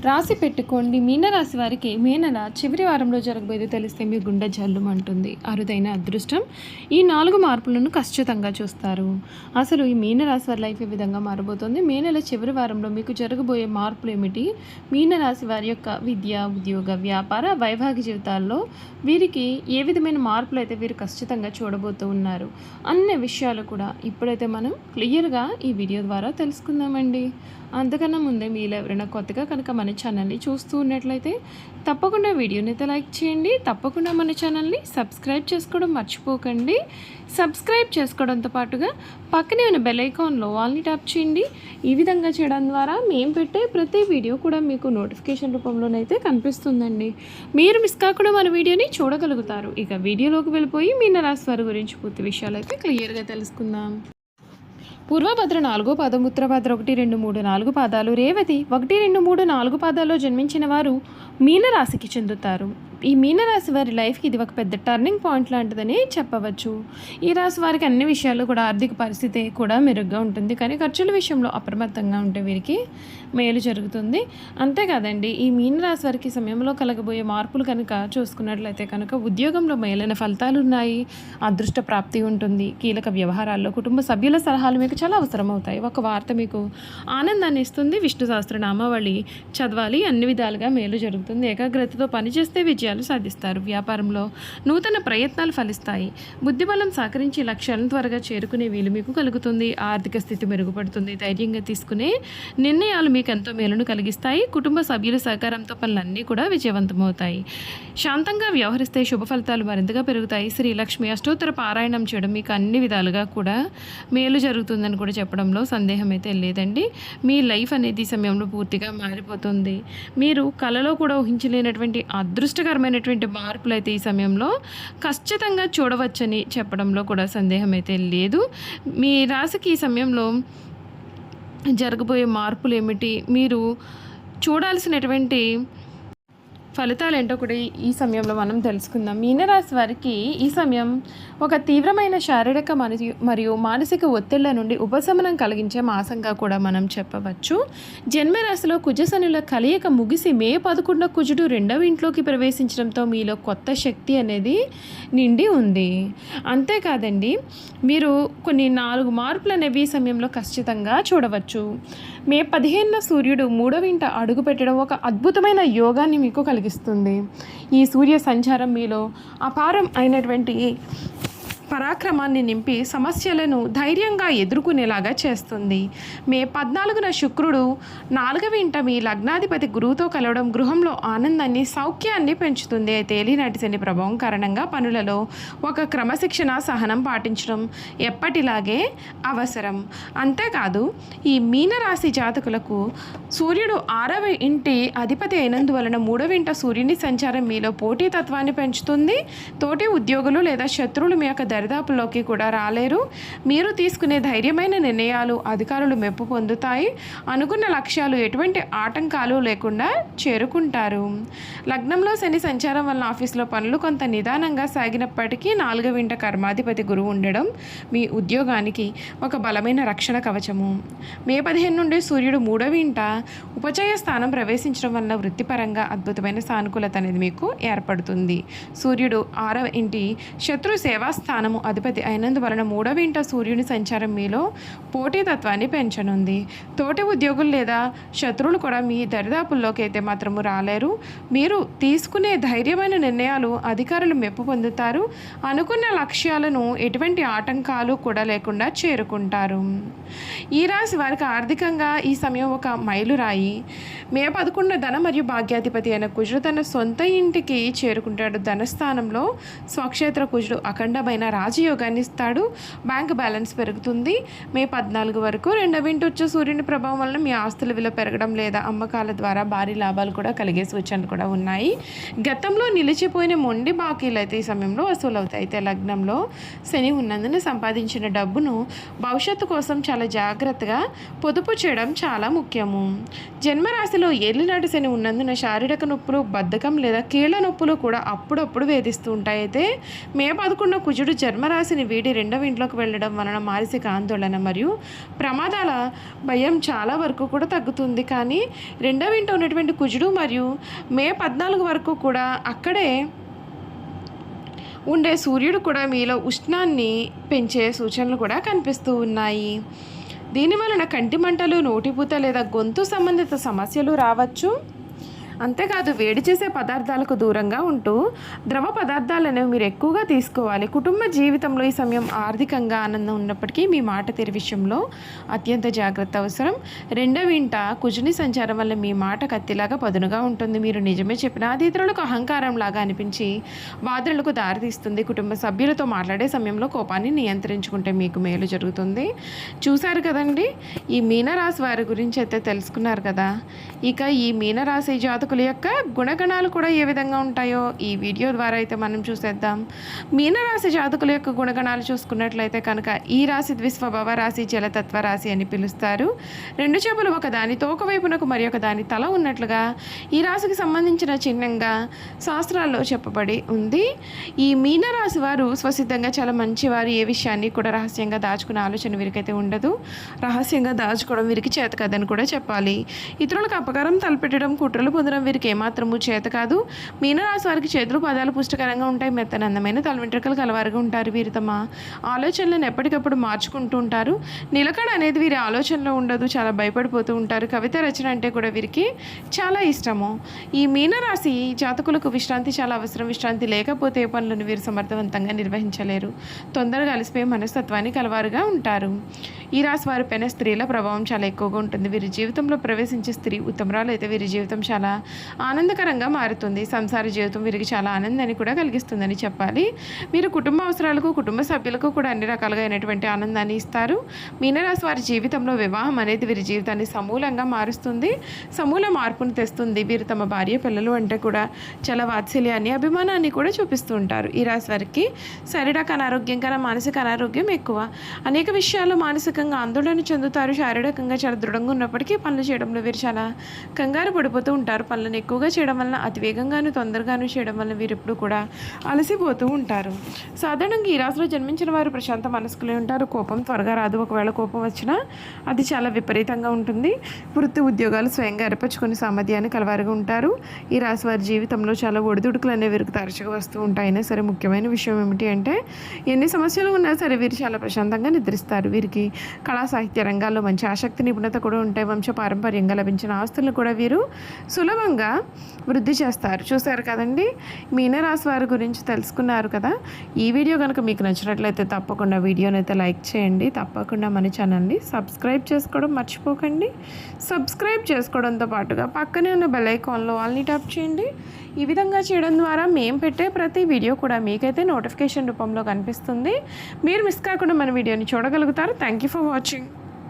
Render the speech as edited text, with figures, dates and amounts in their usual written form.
రాసి పెట్టుకోండి. మీనరాశి వారికి మే నెల చివరి వారంలో జరగబోయేది తెలిస్తే మీ గుండె జల్లుమంటుంది. అరుదైన అదృష్టం. ఈ 4 మార్పులను ఖచ్చితంగా చూస్తారు. అసలు ఈ మీనరాశి వారి లైఫ్ ఏ విధంగా మారబోతోంది? మే నెల చివరి వారంలో మీకు జరగబోయే మార్పులు ఏమిటి? మీనరాశి వారి యొక్క విద్య, ఉద్యోగ, వ్యాపార, వైవాహిక జీవితాల్లో వీరికి ఏ విధమైన మార్పులు అయితే వీరు ఖచ్చితంగా చూడబోతూ ఉన్నారు అనే విషయాలు కూడా ఇప్పుడైతే మనం క్లియర్గా ఈ వీడియో ద్వారా తెలుసుకుందామండి. అంతకన్నా ముందే మీరు ఎవరైనా కొత్తగా కనుక మన ఛానల్ని చూస్తూ ఉన్నట్లయితే తప్పకుండా వీడియోని అయితే లైక్ చేయండి. తప్పకుండా మన ఛానల్ని సబ్స్క్రైబ్ చేసుకోవడం మర్చిపోకండి. సబ్స్క్రైబ్ చేసుకోవడంతో పాటుగా పక్కనే ఉన్న బెల్ ఐకాన్లో ఆల్ని ట్యాప్ చేయండి. ఈ విధంగా చేయడం ద్వారా మేము పెట్టే ప్రతి వీడియో కూడా మీకు నోటిఫికేషన్ రూపంలోనైతే కనిపిస్తుందండి. మీరు మిస్ కాకుండా మన వీడియోని చూడగలుగుతారు. ఇక వీడియోలోకి వెళ్ళిపోయి మీనరాశి వారి గురించి పూర్తి విషయాలు అయితే క్లియర్గా తెలుసుకుందాం. పూర్వభద్ర 4వ పాదం, ఉత్తరభద్ర 1, 2, 3, 4 పాదాలు, రేవతి 1, 2, 3, 4 పాదాల్లో జన్మించిన వారు మీనరాశికి చెందుతారు. ఈ మీనరాశి వారి లైఫ్కి ఇది ఒక పెద్ద టర్నింగ్ పాయింట్ లాంటిదని చెప్పవచ్చు. ఈ రాశి వారికి అన్ని విషయాల్లో కూడా ఆర్థిక పరిస్థితి కూడా మెరుగ్గా ఉంటుంది. కానీ ఖర్చుల విషయంలో అప్రమత్తంగా ఉంటే వీరికి మేలు జరుగుతుంది. అంతేకాదండి, ఈ మీనరాశి వారికి సమయంలో కలగబోయే మార్పులు కనుక చూసుకున్నట్లయితే కనుక ఉద్యోగంలో మేలైన ఫలితాలు ఉన్నాయి. అదృష్ట ప్రాప్తి ఉంటుంది. కీలక వ్యవహారాల్లో కుటుంబ సభ్యుల సలహాలు మీకు చాలా అవసరం అవుతాయి. ఒక వార్త మీకు ఆనందాన్ని ఇస్తుంది. విష్ణు సహస్రనామావళి చదవాలి. అన్ని విధాలుగా మేలు జరుగుతుంది. ఏకాగ్రతతో పనిచేస్తే విజయాలు సాధిస్తారు. వ్యాపారంలో నూతన ప్రయత్నాలు ఫలిస్తాయి. బుద్ధిబలం సహకరించి లక్ష్యాలను త్వరగా చేరుకునే వీలు మీకు కలుగుతుంది. ఆర్థిక స్థితి మెరుగుపడుతుంది. ధైర్యంగా తీసుకునే నిర్ణయాలు మీకు ఎంతో మేలును కలిగిస్తాయి. కుటుంబ సభ్యుల సహకారంతో పనులన్నీ కూడా విజయవంతమవుతాయి. శాంతంగా వ్యవహరిస్తే శుభ ఫలితాలు మరింతగా పెరుగుతాయి. శ్రీ లక్ష్మి అష్టోత్తర పారాయణం చేయడం మీకు అన్ని విధాలుగా కూడా మేలు జరుగుతుందని కూడా చెప్పడంలో సందేహం అయితే లేదండి. మీ లైఫ్ అనేది ఈ సమయంలో పూర్తిగా మారిపోతుంది. మీరు కలలో కూడా ఊహించలేనటువంటి అదృష్టకరమైనటువంటి మార్పులు అయితే ఈ సమయంలో ఖచ్చితంగా చూడవచ్చని చెప్పడంలో కూడా సందేహం అయితే లేదు. మీ రాశికి ఈ సమయంలో జరగబోయే మార్పులు ఏమిటి, మీరు చూడాల్సినటువంటి ఫలితాలు ఏంటో కూడా ఈ సమయంలో మనం తెలుసుకుందాం. మీనరాశి వారికి ఈ సమయం ఒక తీవ్రమైన శారీరక మరియు మానసిక ఒత్తిళ్ల నుండి ఉపశమనం కలిగించే మాసంగా కూడా మనం చెప్పవచ్చు. జన్మరాశిలో కుజశనుల కలయిక ముగిసి మే 11 కుజుడు 2వ ఇంట్లోకి ప్రవేశించడంతో మీలో కొత్త శక్తి అనేది నిండి ఉంది. అంతేకాదండి, మీరు కొన్ని 4 మార్పులు అనేవి ఈ సమయంలో ఖచ్చితంగా చూడవచ్చు. మే 15న సూర్యుడు 3వ ఇంట అడుగు పెట్టడం ఒక అద్భుతమైన యోగాన్ని మీకు కలిగిస్తుంది. ఈ సూర్య సంచారం మీలో అపారం అయినటువంటి పరాక్రమాన్ని నింపి సమస్యలను ధైర్యంగా ఎదుర్కొనేలాగా చేస్తుంది. మే 14న శుక్రుడు 4వ ఇంట మీ లగ్నాధిపతి గురువుతో కలవడం గృహంలో ఆనందాన్ని, సౌఖ్యాన్ని పెంచుతుంది. అయితే ఏలినాటి శని ప్రభావం కారణంగా పనులలో ఒక క్రమశిక్షణ, సహనం పాటించడం ఎప్పటిలాగే అవసరం. అంతేకాదు, ఈ మీనరాశి జాతకులకు సూర్యుడు 6వ ఇంటి అధిపతి అయినందువలన 3వ ఇంట సూర్యుని సంచారం మీలో పోటీతత్వాన్ని పెంచుతుంది. తోటి ఉద్యోగులు లేదా శత్రువులు మీ యొక్క దరిదాపుల్లోకి కూడా రాలేరు. మీరు తీసుకునే ధైర్యమైన నిర్ణయాలు అధికారులు మెప్పు పొందుతాయి. అనుకున్న లక్ష్యాలు ఎటువంటి ఆటంకాలు లేకుండా చేరుకుంటారు. లగ్నంలో శని సంచారం వలన ఆఫీస్లో పనులు కొంత నిదానంగా సాగినప్పటికీ 4వ ఇంట కర్మాధిపతి గురువు ఉండడం మీ ఉద్యోగానికి ఒక బలమైన రక్షణ కవచము. మే 15 నుండి సూర్యుడు 3వ ఇంట ఉపచయ స్థానం ప్రవేశించడం వలన వృత్తిపరంగా అద్భుతమైన సానుకూలత అనేది మీకు ఏర్పడుతుంది. సూర్యుడు 6వ ఇంటి శత్రు సేవా స్థానము అధిపతి అయినందువలన 3వ ఇంట సూర్యుని సంచారం మీలో పోటీతత్వాన్ని పెంచనుంది. తోటి ఉద్యోగులు లేదా శత్రువులు కూడా మీ దరిదాపుల్లోకి అయితే మాత్రము రాలేరు. మీరు తీసుకునే ధైర్యమైన నిర్ణయాలు అధికారులు మెప్పు పొందుతారు. అనుకున్న లక్ష్యాలను ఎటువంటి ఆటంకాలు కూడా లేకుండా చేరుకుంటారు. ఈ రాశి వారికి ఆర్థికంగా ఈ సమయం ఒక మైలురాయి. మే 11 ధన మరియు భాగ్యాధిపతి అయిన కుజుడు తన సొంత ఇంటికి చేరుకుంటాడు. ధనస్థానంలో స్వక్షేత్ర కుజుడు అఖండమైన రాజయోగాన్ని ఇస్తాడు. బ్యాంక్ బ్యాలెన్స్ పెరుగుతుంది. మే 14 వరకు 2వ ఇంటి వచ్చే సూర్యుని ప్రభావం వలన మీ ఆస్తుల విలువ పెరగడం లేదా అమ్మకాల ద్వారా భారీ లాభాలు కూడా కలిగే సూచనలు కూడా ఉన్నాయి. గతంలో నిలిచిపోయిన మొండి బాకీలు అయితే ఈ సమయంలో వసూలవుతాయి. అయితే లగ్నంలో శని ఉన్నందున సంపాదించిన డబ్బును భవిష్యత్తు కోసం చాలా జాగ్రత్తగా పొదుపు చేయడం చాలా ముఖ్యము. జన్మరాశిలో ఏలినాటి శని ఉన్నందున శారీరక నొప్పులు, బద్ధకం లేదా కీళ్ల నొప్పులు కూడా అప్పుడప్పుడు వేధిస్తూ ఉంటాయి. అయితే మే 11 కుజుడు జన్మరాశిని వీడి రెండవ ఇంట్లోకి వెళ్ళడం వలన మానసిక ఆందోళన మరియు ప్రమాదాల భయం చాలా వరకు కూడా తగ్గుతుంది. కానీ రెండవ ఇంట్లో ఉన్నటువంటి కుజుడు మరియు మే 14 వరకు కూడా అక్కడే ఉండే సూర్యుడు కూడా మీలో ఉష్ణాన్ని పెంచే సూచనలు కూడా కనిపిస్తూ ఉన్నాయి. దీని వలన కంటి మంటలు, నోటిపూత లేదా గొంతు సంబంధిత సమస్యలు రావచ్చు. అంతేకాదు వేడి చేసే పదార్థాలకు దూరంగా ఉంటూ ద్రవ పదార్థాలను మీరు ఎక్కువగా తీసుకోవాలి. కుటుంబ జీవితంలో ఈ సమయం ఆర్థికంగా ఆనందం ఉన్నప్పటికీ మీ మాట తీరు విషయంలో అత్యంత జాగ్రత్త అవసరం. రెండవ ఇంట కుజుని సంచారం వల్ల మీ మాట కత్తిలాగా పదునుగా ఉంటుంది. మీరు నిజమే చెప్పినా అది ఇతరులకు అహంకారం లాగా అనిపించి వాదనలకు దారితీస్తుంది. కుటుంబ సభ్యులతో మాట్లాడే సమయంలో కోపాన్ని నియంత్రించుకుంటే మీకు మేలు జరుగుతుంది. చూశారు కదండి, ఈ మీనరాశి వారి గురించి అయితే తెలుసుకున్నారు కదా. ఇక ఈ మీనరాశి జాతకుల యొక్క గుణగణాలు కూడా ఏ విధంగా ఉంటాయో ఈ వీడియో ద్వారా అయితే మనం చూసేద్దాం. మీనరాశి జాతకుల యొక్క గుణగణాలు చూసుకున్నట్లయితే కనుక ఈ రాశి ద్విస్వభావ రాశి, జలతత్వ రాశి అని పిలుస్తారు. రెండు చేపలు ఒక దాని తోక వైపునకు మరి ఒక దాని తల ఉన్నట్లుగా ఈ రాశికి సంబంధించిన చిహ్నంగా శాస్త్రాల్లో చెప్పబడి ఉంది. ఈ మీనరాశి వారు స్వసిద్ధంగా చాలా మంచివారు. ఏ విషయాన్ని కూడా రహస్యంగా దాచుకునే ఆలోచన వీరికైతే ఉండదు. రహస్యంగా దాచుకోవడం వీరికి చేత కదని కూడా చెప్పాలి. ఇతరులకు అపకారం తలపెట్టడం, కుట్రలు పొందడం వీరికి ఏమాత్రము చేత కాదు. మీనరాశి వారికి చేతులు పాదాలు పుష్టకరంగా ఉంటాయి. మెత్తని అందమైన తల వెంట్రుకలు కలవారుగా ఉంటారు. వీరు తమ ఆలోచనలను ఎప్పటికప్పుడు మార్చుకుంటూ ఉంటారు. నిలకడ అనేది వీరి ఆలోచనలో ఉండదు. చాలా భయపడిపోతూ ఉంటారు. కవిత రచన అంటే కూడా వీరికి చాలా ఇష్టము. ఈ మీనరాశి జాతకులకు విశ్రాంతి చాలా అవసరం. విశ్రాంతి లేకపోతే పనులను వీరు సమర్థవంతంగా నిర్వహించలేరు. తొందరగా అలసిపోయే మనస్తత్వాన్ని కలవారుగా ఉంటారు. ఈ రాశి వారి పైన స్త్రీల ప్రభావం చాలా ఎక్కువగా ఉంటుంది. వీరి జీవితంలో ప్రవేశించే స్త్రీ ఉత్తమరాలు అయితే వీరి జీవితం చాలా ఆనందకరంగా మారుతుంది. సంసార జీవితం వీరికి చాలా ఆనందాన్ని కూడా కలిగిస్తుందని చెప్పాలి. వీరు కుటుంబ అవసరాలకు, కుటుంబ సభ్యులకు కూడా అన్ని రకాలుగా అయినటువంటి ఆనందాన్ని ఇస్తారు. మీనరాశి వారి జీవితంలో వివాహం అనేది వీరి జీవితాన్ని సమూలంగా మారుస్తుంది, సమూల మార్పును తెస్తుంది. వీరు తమ భార్య పిల్లలు అంటే కూడా చాలా వాత్సల్యాన్ని, అభిమానాన్ని కూడా చూపిస్తూ ఉంటారు. ఈ రాశి వారికి శారీరక అనారోగ్యం కన్నా మానసిక అనారోగ్యం ఎక్కువ. అనేక విషయాల్లో మానసికంగా ఆందోళన చెందుతారు. శారీరకంగా చాలా దృఢంగా ఉన్నప్పటికీ పనులు చేయడంలో వీరు చాలా కంగారు పడిపోతూ ఉంటారు. పనులను ఎక్కువగా చేయడం వలన, అతి వేగంగాను తొందరగాను చేయడం వలన వీరు ఎప్పుడు కూడా అలసిపోతూ ఉంటారు. సాధారణంగా ఈ రాశిలో జన్మించిన వారు ప్రశాంత మనస్కులే ఉంటారు. కోపం త్వరగా రాదు. ఒకవేళ కోపం వచ్చినా అది చాలా విపరీతంగా ఉంటుంది. వృత్తి ఉద్యోగాలు స్వయంగా ఏర్పరచుకునే సామర్థ్యాన్ని కలవారుగా ఉంటారు. ఈ రాశి వారి జీవితంలో చాలా ఒడిదుడుకులు అనేవి వీరికి తరచుగా వస్తూ ఉంటాయినా సరే ముఖ్యమైన విషయం ఏమిటి అంటే ఎన్ని సమస్యలు ఉన్నా సరే వీరు చాలా ప్రశాంతంగా నిద్రిస్తారు. వీరికి కళా సాహిత్య రంగాల్లో మంచి ఆసక్తి, నిపుణత కూడా ఉంటాయి. వంశ పారంపర్యంగా లభించిన ఆస్తులను కూడా వీరు సులభంగా వృద్ధి చేస్తారు. చూశారు కదండి, మీనరాశి వారి గురించి తెలుసుకున్నారు కదా. ఈ వీడియో కనుక మీకు నచ్చినట్లయితే తప్పకుండా వీడియోని అయితే లైక్ చేయండి. తప్పకుండా మన ఛానల్ని సబ్స్క్రైబ్ చేసుకోవడం మర్చిపోకండి. సబ్స్క్రైబ్ చేసుకోవడంతో పాటుగా పక్కనే ఉన్న బెల్ ఐకాన్లో ఆల్ని ట్యాప్ చేయండి. ఈ విధంగా చేయడం ద్వారా మేము పెట్టే ప్రతి వీడియో కూడా మీకైతే నోటిఫికేషన్ రూపంలో కనిపిస్తుంది. మీరు మిస్ కాకుండా మన వీడియోని చూడగలుగుతారు. Thank you for watching.